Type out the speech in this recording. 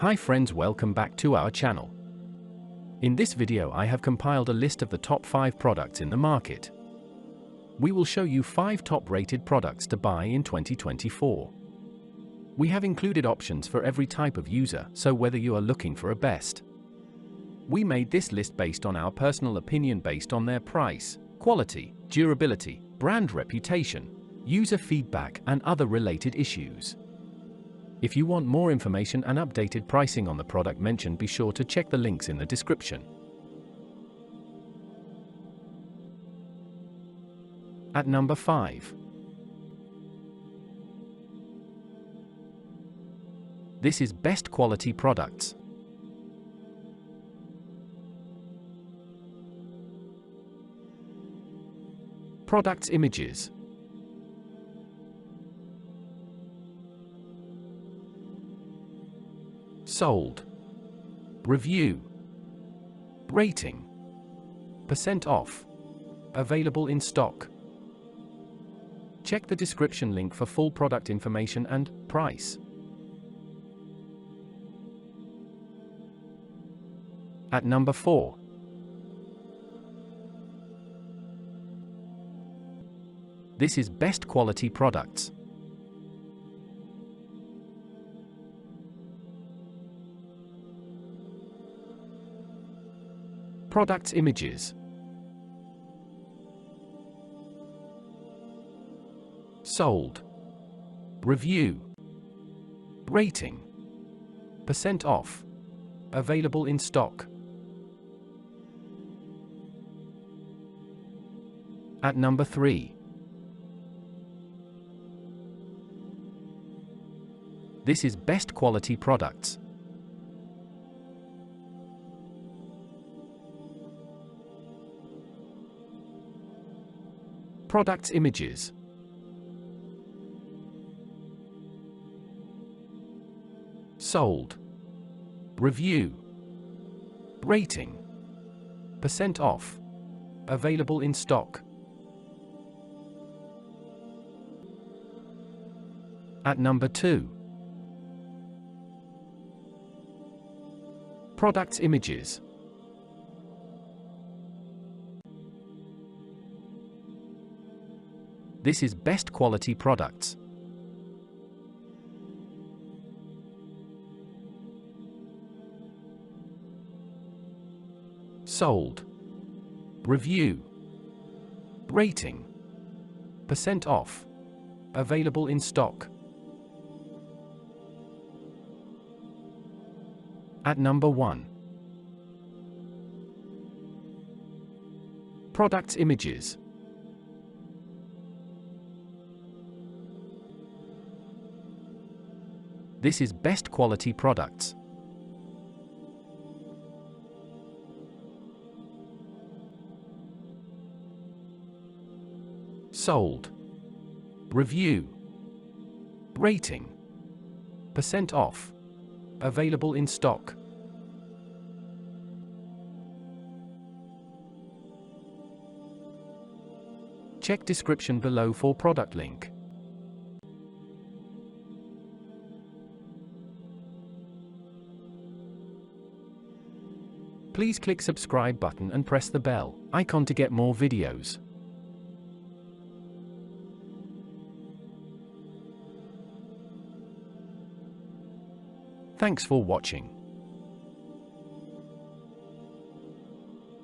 Hi friends, welcome back to our channel. In this video I have compiled a list of the top 5 products in the market. We will show you 5 top rated products to buy in 2024. We have included options for every type of user, so whether you are looking for a best. We made this list based on our personal opinion based on their price, quality, durability, brand reputation, user feedback and other related issues. If you want more information and updated pricing on the product mentioned, be sure to check the links in the description. At number 5. This is best quality products. Products images. Sold. Review. Rating. % off. Available in stock. Check the description link for full product information and price. At number 4. This is best quality products. Products images. Sold. Review. Rating. % off. Available in stock. At number 3. This is best quality products. Products images. Sold. Review. Rating. % off. Available in stock. At number 2. Products images. This is best quality products. Sold. Review. Rating. % off. Available in stock. At number 1. Products images. This is best quality products. Sold. Review. Rating. % off. Available in stock. Check description below for product link. Please click subscribe button and press the bell icon to get more videos. Thanks for watching.